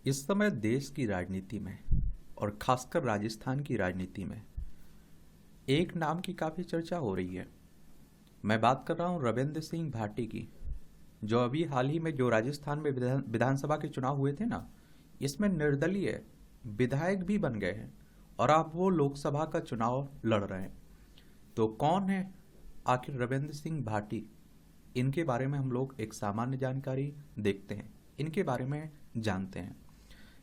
इस समय देश की राजनीति में और खासकर राजस्थान की राजनीति में एक नाम की काफ़ी चर्चा हो रही है। मैं बात कर रहा हूँ रविंद्र सिंह भाटी की, जो अभी हाल ही में जो राजस्थान में विधानसभा के चुनाव हुए थे ना, इसमें निर्दलीय विधायक भी बन गए हैं और अब वो लोकसभा का चुनाव लड़ रहे हैं। तो कौन है आखिर रविंद्र सिंह भाटी? इनके बारे में हम लोग एक सामान्य जानकारी देखते हैं, इनके बारे में जानते हैं।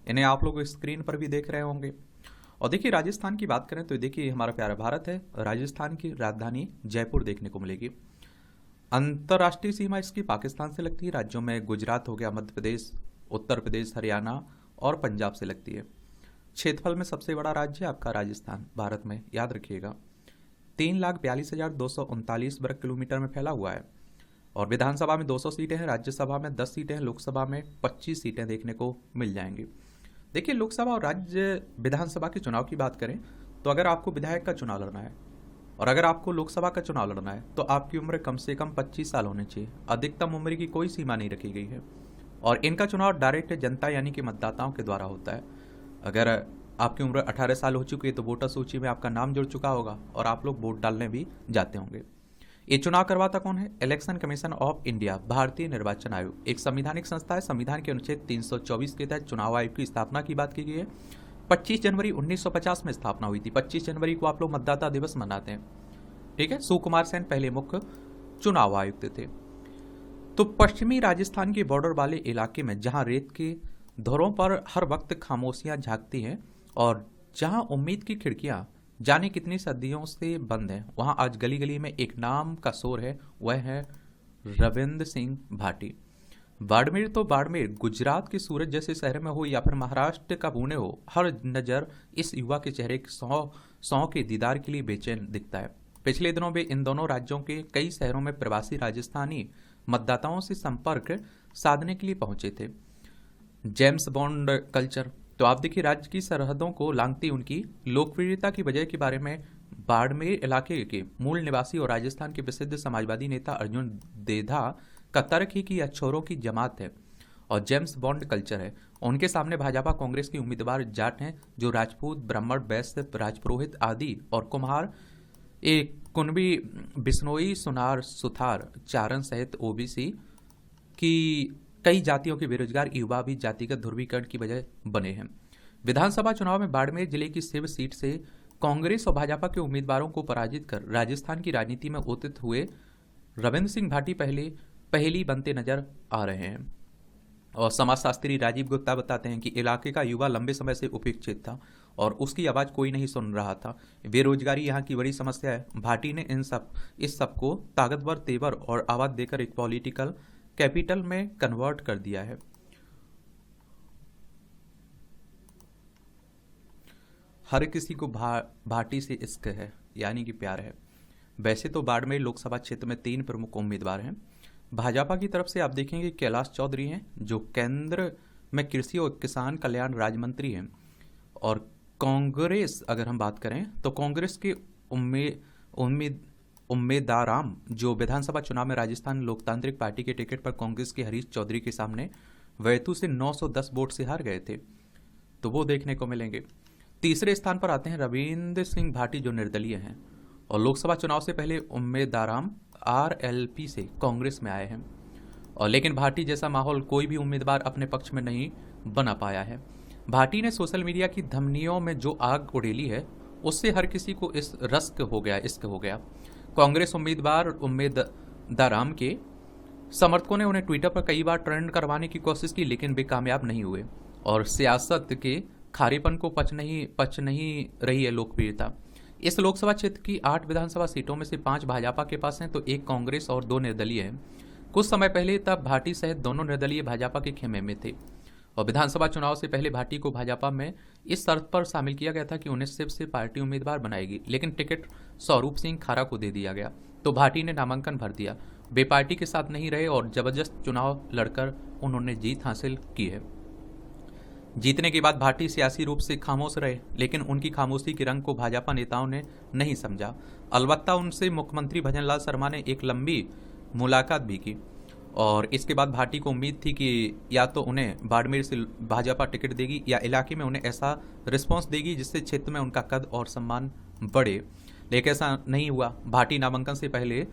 इन्हें आप लोग स्क्रीन पर भी देख रहे होंगे। और देखिए, राजस्थान की बात करें तो देखिए हमारा प्यारा भारत है, राजस्थान की राजधानी जयपुर देखने को मिलेगी। अंतर्राष्ट्रीय सीमा इसकी पाकिस्तान से लगती है। राज्यों में गुजरात हो गया, मध्य प्रदेश, उत्तर प्रदेश, हरियाणा और पंजाब से लगती है। क्षेत्रफल में सबसे बड़ा राज्य आपका राजस्थान भारत में, याद रखिएगा। 3,42,239 वर्ग किलोमीटर में फैला हुआ है और विधानसभा में 200 सीटें हैं, राज्यसभा में 10 सीटें हैं, लोकसभा में 25 सीटें देखने को मिल जाएंगी। देखिए, लोकसभा और राज्य विधानसभा के चुनाव की बात करें तो अगर आपको विधायक का चुनाव लड़ना है और अगर आपको लोकसभा का चुनाव लड़ना है तो आपकी उम्र कम से कम 25 साल होनी चाहिए। अधिकतम उम्र की कोई सीमा नहीं रखी गई है और इनका चुनाव डायरेक्ट जनता यानी कि मतदाताओं के द्वारा होता है। अगर आपकी उम्र 18 साल हो चुकी है तो वोटर सूची में आपका नाम जुड़ चुका होगा और आप लोग वोट डालने भी जाते होंगे। ये चुनाव करवाता कौन है? इलेक्शन कमीशन ऑफ इंडिया, भारतीय निर्वाचन आयोग, एक संवैधानिक संस्था है। संविधान के अनुच्छेद 324 के तहत चुनाव आयोग की स्थापना की बात की गई है। 25 जनवरी 1950 में स्थापना हुई थी। 25 जनवरी को आप लोग मतदाता दिवस मनाते हैं, ठीक है। सुकुमार सेन पहले मुख्य चुनाव आयुक्त थे। तो पश्चिमी राजस्थान के बॉर्डर वाले इलाके में जहां रेत के धरों पर हर वक्त खामोशियां झांकती हैं और जहां उम्मीद की खिड़कियां जाने कितनी सदियों से बंद है, वहां आज गली गली में एक नाम का शोर है, वह है रविंद्र सिंह भाटी। बाड़मेर तो बाड़मेर, गुजरात के सूरत जैसे शहर में हो या फिर महाराष्ट्र का पुणे हो, हर नजर इस युवा के चेहरे सौ के दीदार के लिए बेचैन दिखता है। पिछले दिनों वे इन दोनों राज्यों के कई शहरों में प्रवासी राजस्थानी मतदाताओं से संपर्क साधने के लिए पहुंचे थे। जेम्स बॉन्ड कल्चर, तो आप देखिए राज्य की सरहदों को लांघती उनकी लोकप्रियता की वजह के बारे में बाड़मेर इलाके के मूल निवासी और राजस्थान के प्रसिद्ध समाजवादी नेता अर्जुन देधा का तर्क ही कि अछोरों की जमात है और जेम्स बॉन्ड कल्चर है। उनके सामने भाजपा कांग्रेस के उम्मीदवार जाट हैं जो राजपूत, ब्राह्मण, वैश्य, राजपुरोहित आदि और कुम्हार, एक कुनबी, बिश्नोई, सुनार, सुथार, चारण सहित ओबीसी की कई जातियों के बेरोजगार युवा भी जातिगत ध्रुवीकरण की वजह बने हैं। विधानसभा चुनाव में बाड़मेर जिले की शिव सीट से कांग्रेस और भाजपा के उम्मीदवारों को पराजित कर राजस्थान की राजनीति में उदित हुए रविंद्र सिंह भाटी पहली बनते नजर आ रहे हैं। और समाजशास्त्री राजीव गुप्ता बताते हैं कि इलाके का युवा लंबे समय से उपेक्षित था और उसकी आवाज कोई नहीं सुन रहा था। बेरोजगारी यहाँ की बड़ी समस्या है। भाटी ने इस सब को ताकतवर तेवर और आवाज देकर एक पॉलिटिकल कैपिटल में कन्वर्ट कर दिया है। हर किसी को भाटी से इश्क है, यानी कि प्यार है। वैसे तो बाड़मेर लोकसभा क्षेत्र में 3 प्रमुख उम्मीदवार हैं। भाजपा की तरफ से आप देखेंगे कैलाश चौधरी हैं जो केंद्र में कृषि और किसान कल्याण राज्य मंत्री हैं। और कांग्रेस अगर हम बात करें तो कांग्रेस के उम्मीदवाराम जो विधानसभा चुनाव में राजस्थान लोकतांत्रिक पार्टी के टिकट पर कांग्रेस के हरीश चौधरी के सामने वैतू से 910 वोट से हार गए थे, तो वो देखने को मिलेंगे। तीसरे स्थान पर आते हैं रविंद्र सिंह भाटी जो निर्दलीय हैं और लोकसभा चुनाव से पहले उम्मीदवाराम आरएलपी से कांग्रेस में आए हैं और लेकिन भाटी जैसा माहौल कोई भी उम्मीदवार अपने पक्ष में नहीं बना पाया है। भाटी ने सोशल मीडिया की धमनियों में जो आग उड़ेली है उससे हर किसी को इश्क हो गया। कांग्रेस उम्मीदवाराम के समर्थकों ने उन्हें ट्विटर पर कई बार ट्रेंड करवाने की कोशिश की लेकिन वे कामयाब नहीं हुए और सियासत के खारेपन को पच नहीं रही है लोकप्रियता। इस लोकसभा क्षेत्र की 8 विधानसभा सीटों में से 5 भाजपा के पास हैं तो 1 कांग्रेस और 2 निर्दलीय हैं। कुछ समय पहले तब भाटी सहित दोनों निर्दलीय भाजपा के खेमे में थे और विधानसभा चुनाव से पहले भाटी को भाजपा में इस शर्त पर शामिल किया गया था कि उन्हें शिव से पार्टी उम्मीदवार बनाएगी, लेकिन टिकट स्वरूप सिंह खारा को दे दिया गया तो भाटी ने नामांकन भर दिया। वे पार्टी के साथ नहीं रहे और जबरदस्त चुनाव लड़कर उन्होंने जीत हासिल की है। जीतने के बाद भाटी सियासी रूप से खामोश रहे लेकिन उनकी खामोशी के रंग को भाजपा नेताओं ने नहीं समझा। अलबत्ता उनसे मुख्यमंत्री भजनलाल शर्मा ने एक लंबी मुलाकात भी की और इसके बाद भाटी को उम्मीद थी कि या तो उन्हें बाड़मेर से भाजपा टिकट देगी या इलाके में उन्हें ऐसा रिस्पांस देगी जिससे क्षेत्र में उनका कद और सम्मान बढ़े, लेकिन ऐसा नहीं हुआ। भाटी नामांकन से पहले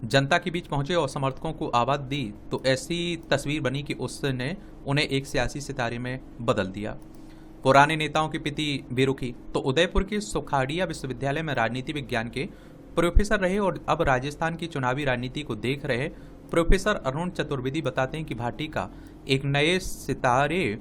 जनता के बीच पहुंचे और समर्थकों को आवाज दी तो ऐसी तस्वीर बनी कि उसने उन्हें एक सियासी सितारे में बदल दिया। पुराने नेताओं के प्रति बेरुखी। तो उदयपुर के सुखाड़िया विश्वविद्यालय में राजनीति विज्ञान के प्रोफेसर रहे और अब राजस्थान की चुनावी राजनीति को देख रहे प्रोफेसर अरुण चतुर्वेदी बताते हैं कि भाटी का एक नए सितारे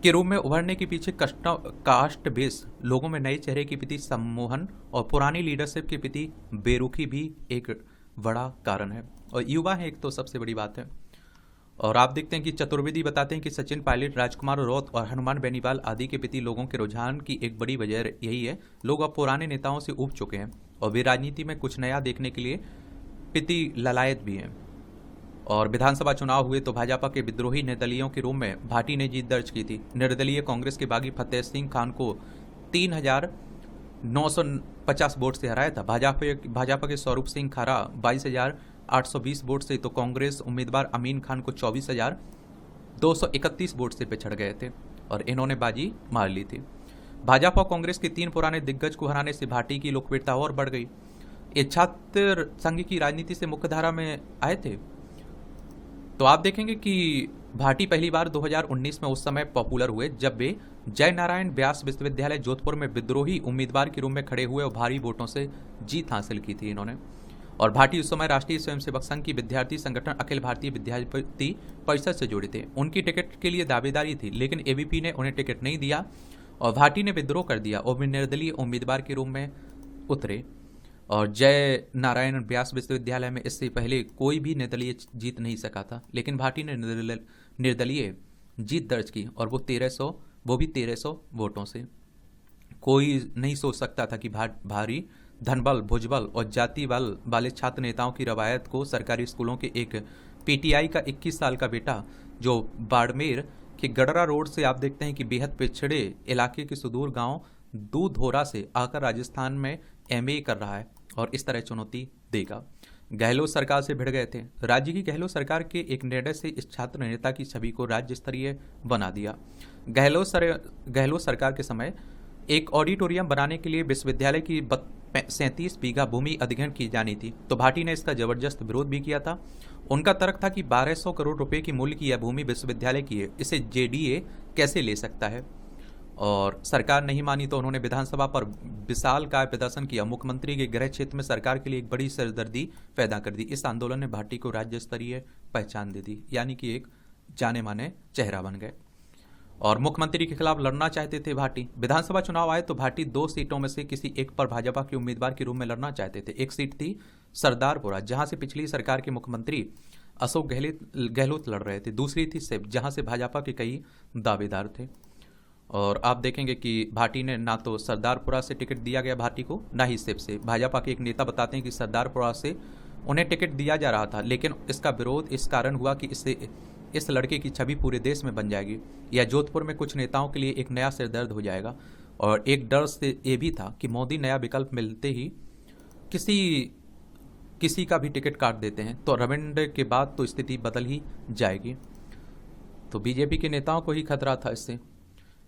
के रूप में उभरने के पीछे कास्ट बेस लोगों में नए चेहरे के प्रति सम्मोहन और पुरानी लीडरशिप के प्रति बेरुखी भी एक बड़ा कारण है। और युवा है एक तो सबसे बड़ी बात है। और आप देखते हैं कि चतुर्वेदी बताते हैं कि सचिन पायलट, राजकुमार रौत और हनुमान बेनीवाल आदि के प्रति लोगों के रुझान की एक बड़ी वजह यही है, लोग अब पुराने नेताओं से ऊब चुके हैं और वे राजनीति में कुछ नया देखने के लिए प्रति ललायत भी हैं। और विधानसभा चुनाव हुए तो भाजपा के विद्रोही निर्दलीयों के रूप में भाटी ने जीत दर्ज की थी। निर्दलीय कांग्रेस के बागी फतेह सिंह खान को 3,950 वोट से हराया था। भाजपा के स्वरूप सिंह खारा 22,820 वोट से, तो कांग्रेस उम्मीदवार अमीन खान को 24,231 वोट से पिछड़ गए थे और इन्होंने बाजी मार ली थी। भाजपा और कांग्रेस के 3 पुराने दिग्गज को हराने से भाटी की लोकप्रियता और बढ़ गई। ये छात्र संघ की राजनीति से मुख्यधारा में आए थे। तो आप देखेंगे कि भाटी पहली बार 2019 में उस समय पॉपुलर हुए जब वे जय नारायण व्यास विश्वविद्यालय जोधपुर में विद्रोही उम्मीदवार के रूप में खड़े हुए और भारी वोटों से जीत हासिल की थी इन्होंने। और भाटी उस समय राष्ट्रीय स्वयंसेवक संघ की विद्यार्थी संगठन अखिल भारतीय विद्यार्थी परिषद से जुड़े थे। उनकी टिकट के लिए दावेदारी थी, लेकिन एबीपी ने उन्हें टिकट नहीं दिया और भाटी ने विद्रोह कर दिया और वे निर्दलीय उम्मीदवार के रूप में उतरे। और जय नारायण व्यास विश्वविद्यालय में इससे पहले कोई भी निर्दलीय जीत नहीं सका था, लेकिन भाटी ने निर्दलीय जीत दर्ज की और वो भी 1300 वोटों से। कोई नहीं सोच सकता था कि भारी धनबल, भुजबल और जाति बल वाले छात्र नेताओं की रवायत को सरकारी स्कूलों के एक पीटीआई का 21 साल का बेटा जो बाड़मेर के गडरा रोड से आप देखते हैं कि बेहद पिछड़े इलाके के सुदूर गांव दूधोरा से आकर राजस्थान में एमए कर रहा है और इस तरह चुनौती देगा। गहलोत सरकार से भिड़ गए थे। राज्य की गहलोत सरकार के एक निर्णय से इस छात्र नेता की छवि को राज्य स्तरीय बना दिया। गहलोत सरकार के समय एक ऑडिटोरियम बनाने के लिए विश्वविद्यालय की 37 बीघा भूमि अधिग्रहण की जानी थी, तो भाटी ने इसका जबरदस्त विरोध भी किया था। उनका तर्क था कि 1200 करोड़ रुपए की मूल्य की यह भूमि विश्वविद्यालय की है, इसे जेडीए कैसे ले सकता है। और सरकार नहीं मानी तो उन्होंने विधानसभा पर विशालकाय प्रदर्शन किया। मुख्यमंत्री के गृह क्षेत्र में सरकार के लिए एक बड़ी सरदर्दी पैदा कर दी। इस आंदोलन ने भाटी को राज्य स्तरीय पहचान दे दी, यानी कि एक जाने माने चेहरा बन गए और मुख्यमंत्री के खिलाफ लड़ना चाहते थे भाटी। विधानसभा चुनाव आए तो भाटी 2 सीटों में से किसी एक पर भाजपा के उम्मीदवार के रूप में लड़ना चाहते थे। एक सीट थी सरदारपुरा, जहां से पिछली सरकार के मुख्यमंत्री अशोक गहलोत लड़ रहे थे। दूसरी थी सिप, जहां से भाजपा के कई दावेदार थे। और आप देखेंगे कि भाटी ने ना तो सरदारपुरा से टिकट दिया गया भाटी को, ना ही सिप से। भाजपा के एक नेता बताते हैं कि सरदारपुरा से उन्हें टिकट दिया जा रहा था, लेकिन इसका विरोध इस कारण हुआ कि इससे इस लड़के की छवि पूरे देश में बन जाएगी या जोधपुर में कुछ नेताओं के लिए एक नया सिरदर्द हो जाएगा। और एक डर से ये भी था कि मोदी नया विकल्प मिलते ही किसी का भी टिकट काट देते हैं, तो रविंद्र के बाद तो स्थिति बदल ही जाएगी। तो बीजेपी के नेताओं को ही खतरा था इससे।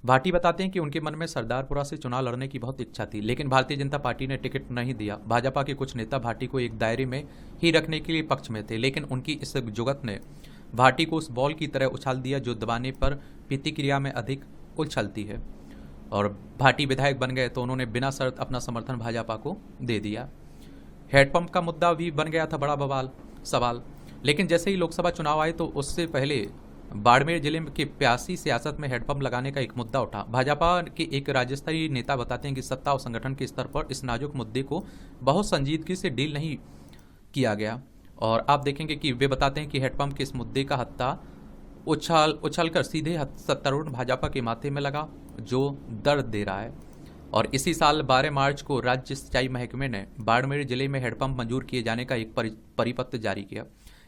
भाटी बताते हैं कि उनके मन में सरदारपुरा से चुनाव लड़ने की बहुत इच्छा थी, लेकिन भारतीय जनता पार्टी ने टिकट नहीं दिया। भाजपा के कुछ नेता भाटी को एक दायरे में ही रखने के लिए पक्ष में थे, लेकिन उनकी इस जुगत ने भाटी को उस बॉल की तरह उछाल दिया जो दबाने पर प्रतिक्रिया में अधिक उछलती है। और भाटी विधायक बन गए तो उन्होंने बिना शर्त अपना समर्थन भाजपा को दे दिया। हेडपंप का मुद्दा भी बन गया था बड़ा सवाल, लेकिन जैसे ही लोकसभा चुनाव आए तो उससे पहले बाड़मेर जिले के प्यासी सियासत में हेडपंप लगाने का एक मुद्दा उठा। भाजपा के एक राज्य स्तरीय नेता बताते हैं कि सत्ता और संगठन के स्तर पर इस नाजुक मुद्दे को बहुत संजीदगी से डील नहीं किया गया। और आप देखेंगे कि वे बताते हैं कि हेडपंप के इस मुद्दे का हत्था उछलकर सीधे सत्तारूढ़ भाजपा के माथे में लगा, जो दर्द दे रहा है। और इसी साल 12 मार्च को राज्य सिंचाई महकमे ने बाड़मेर जिले में हेडपंप मंजूर किए जाने का एक परिपत्र जारी किया।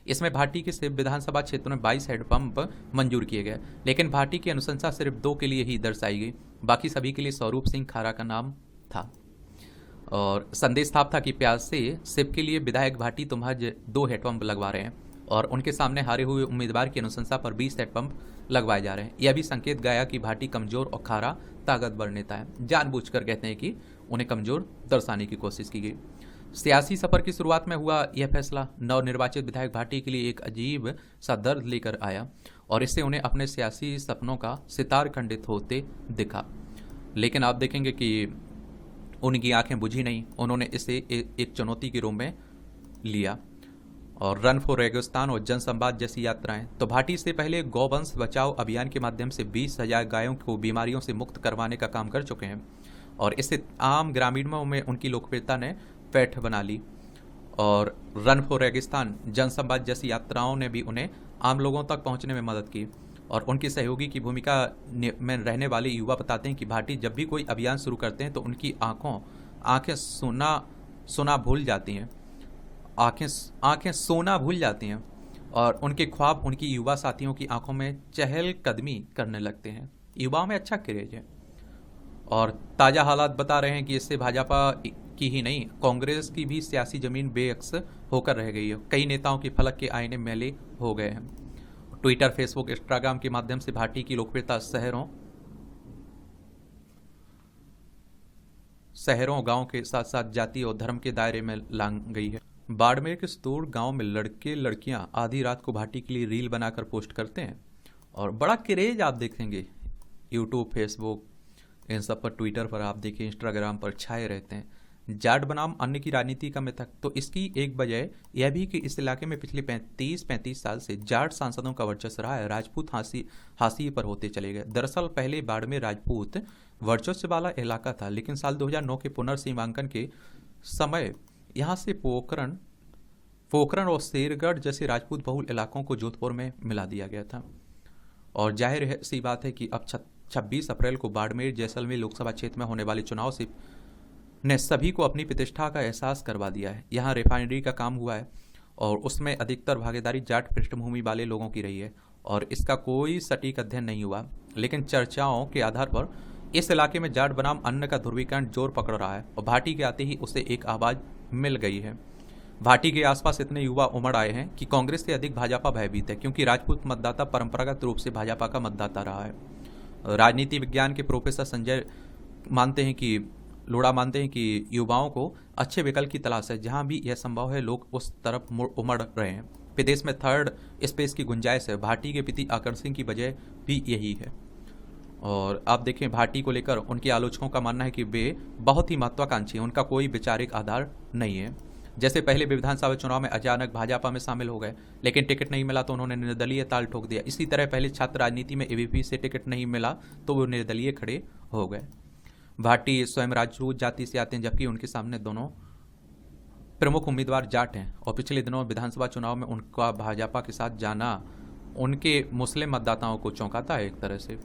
इसमें भाटी के सिर्फ विधानसभा क्षेत्र में 22 हेडपंप मंजूर किए गए, लेकिन भाटी की अनुशंसा सिर्फ 2 के लिए ही दर्शाई गई, बाकी सभी के लिए स्वरूप सिंह खारा का नाम था। और संदेश साफ था कि प्याज से सिप के लिए विधायक भाटी तो महज 2 हेडपंप लगवा रहे हैं। और उनके सामने हारे हुए उम्मीदवार की अनुशंसा पर 20 हेड पंप लगवाए जा रहे हैं। यह भी संकेत गया कि भाटी कमजोर और खारा ताकतवर नेता है। जानबूझकर कहते हैं कि उन्हें कमजोर दर्शाने की कोशिश की गई। सियासी सफर की शुरुआत में हुआ यह फैसला नवनिर्वाचित विधायक भाटी के लिए एक अजीब सा दर्द लेकर आया और इससे उन्हें अपने सियासी सपनों का सितार खंडित होते दिखा। लेकिन आप देखेंगे कि उनकी आंखें बुझी नहीं, उन्होंने इसे एक चुनौती के रूप में लिया। और रन फॉर रेगिस्तान और जन संवाद जैसी यात्राएं। तो भाटी से पहले गौवंश बचाओ अभियान के माध्यम से 20,000 गायों को बीमारियों से मुक्त करवाने का काम कर चुके हैं और इससे आम ग्रामीणों में उनकी लोकप्रियता ने पैठ बना ली। और रन फॉर रेगिस्तान जन संवाद जैसी यात्राओं ने भी उन्हें आम लोगों तक पहुंचने में मदद की। और उनकी सहयोगी की भूमिका में रहने वाले युवा बताते हैं कि भाटी जब भी कोई अभियान शुरू करते हैं तो उनकी आंखें सोना भूल जाती हैं, आंखें सोना भूल जाती हैं और उनके ख्वाब उनकी युवा साथियों की आंखों में चहल कदमी करने लगते हैं। युवाओं में अच्छा क्रेज है और ताज़ा हालात बता रहे हैं कि इससे भाजपा की ही नहीं, कांग्रेस की भी सियासी जमीन बेअक्स होकर रह गई है। कई नेताओं के फलक के आईने मैले हो गए हैं। ट्विटर, फेसबुक, इंस्टाग्राम के माध्यम से भाटी की लोकप्रियता शहरों गांव के साथ साथ जाति और धर्म के दायरे में लांग गई है। बाड़मेर के स्तूर गांव में लड़के लड़कियां आधी रात को भाटी के लिए रील बनाकर पोस्ट करते हैं और बड़ा क्रेज आप देखेंगे यूट्यूब, फेसबुक, इन सब पर, ट्विटर पर आप देखिए, इंस्टाग्राम पर छाए रहते हैं। जाट बनाम अन्य की राजनीति का मिथक। तो इसकी एक वजह यह भी कि इस इलाके में पिछले 35 साल से जाट सांसदों का वर्चस्व रहा है। राजपूत हाशिए पर होते चले गए। दरअसल पहले बाड़मेर राजपूत वर्चस्व वाला इलाका था, लेकिन साल 2009 के पुनर्सीमांकन के समय यहाँ से पोखरण और शेरगढ़ जैसे राजपूत बहुल इलाकों को जोधपुर में मिला दिया गया था। और जाहिर सी बात है कि अब 26 अप्रैल को बाड़मेर जैसलमेर लोकसभा क्षेत्र में होने वाले चुनाव से ने सभी को अपनी प्रतिष्ठा का एहसास करवा दिया है। यहाँ रिफाइनरी का काम हुआ है और उसमें अधिकतर भागीदारी जाट पृष्ठभूमि वाले लोगों की रही है और इसका कोई सटीक अध्ययन नहीं हुआ, लेकिन चर्चाओं के आधार पर इस इलाके में जाट बनाम अन्य का ध्रुवीकरण जोर पकड़ रहा है और भाटी के आते ही उसे एक आवाज़ मिल गई है। भाटी के आसपास इतने युवा उमड़ आए हैं कि कांग्रेस से अधिक भाजपा भयभीत है, क्योंकि राजपूत मतदाता परंपरागत रूप से भाजपा का मतदाता रहा है। राजनीति विज्ञान के प्रोफेसर संजय लोढ़ा मानते हैं कि युवाओं को अच्छे विकल्प की तलाश है। जहां भी यह संभव है लोग उस तरफ उमड़ रहे हैं। प्रदेश में थर्ड स्पेस की गुंजाइश है। भाटी के प्रति आकर्षण की वजह भी यही है। और आप देखें, भाटी को लेकर उनके आलोचकों का मानना है कि वे बहुत ही महत्वाकांक्षी हैं, उनका कोई वैचारिक आधार नहीं है। जैसे पहले विधानसभा चुनाव में अचानक भाजपा में शामिल हो गए, लेकिन टिकट नहीं मिला तो उन्होंने निर्दलीय ताल ठोक दिया। इसी तरह पहले छात्र राजनीति में एबीपी से टिकट नहीं मिला तो वो निर्दलीय खड़े हो गए। भाटी स्वयं राजपूत जाति से आते हैं, जबकि उनके सामने दोनों प्रमुख उम्मीदवार जाट हैं और पिछले दिनों विधानसभा चुनाव में उनका भाजपा के साथ जाना उनके मुस्लिम मतदाताओं को चौंकाता है एक तरह से।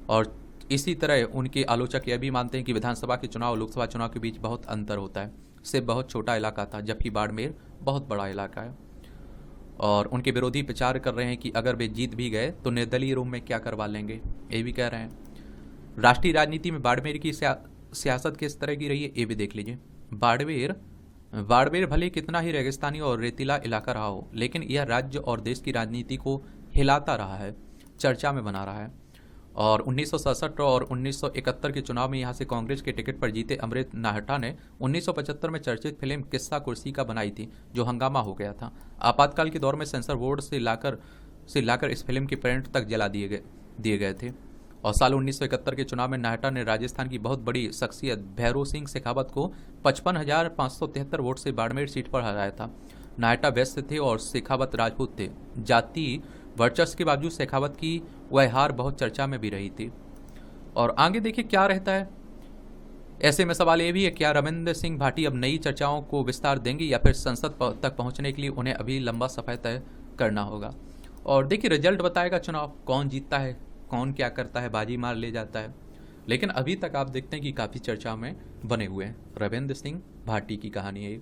और इसी तरह उनके आलोचक यह भी मानते हैं कि विधानसभा के चुनाव और लोकसभा चुनाव के बीच बहुत अंतर होता है। सिर्फ बहुत छोटा इलाका था, जबकि बाड़मेर बहुत बड़ा इलाका है। और उनके विरोधी प्रचार कर रहे हैं कि अगर वे जीत भी गए तो निर्दलीय रूप में क्या करवा लेंगे, ये भी कह रहे हैं। राष्ट्रीय राजनीति में बाड़मेर की सियासत किस तरह की रही है ये भी देख लीजिए। बाड़मेर भले कितना ही रेगिस्तानी और रेतीला इलाका रहा हो, लेकिन यह राज्य और देश की राजनीति को हिलाता रहा है, चर्चा में बना रहा है। और 1967 और 1971 के चुनाव में यहाँ से कांग्रेस के टिकट पर जीते अमृत नाहटा ने 1975 में चर्चित फिल्म किस्सा कुर्सी का बनाई थी, जो हंगामा हो गया था। आपातकाल के दौर में सेंसर बोर्ड से लाकर इस फिल्म के प्रिंट तक जला दिए गए थे। और साल 1971 के चुनाव में नाहटा ने राजस्थान की बहुत बड़ी शख्सियत भैरों सिंह शेखावत को 55,573 वोट से बाड़मेर सीट पर हराया था। नाहटा वैश्य थे और शेखावत राजपूत थे। जाति वर्चस्व के बावजूद शेखावत की वह हार बहुत चर्चा में भी रही थी। और आगे देखिए क्या रहता है। ऐसे में सवाल ये भी है, क्या रविंद्र सिंह भाटी अब नई चर्चाओं को विस्तार देंगे या फिर संसद तक पहुंचने के लिए उन्हें अभी लंबा सफर तय करना होगा। और देखिए रिजल्ट बताएगा चुनाव, कौन जीतता है, कौन क्या करता है, बाजी मार ले जाता है। लेकिन अभी तक आप देखते हैं कि काफ़ी चर्चा में बने हुए हैं। रविंद्र सिंह भाटी की कहानी है।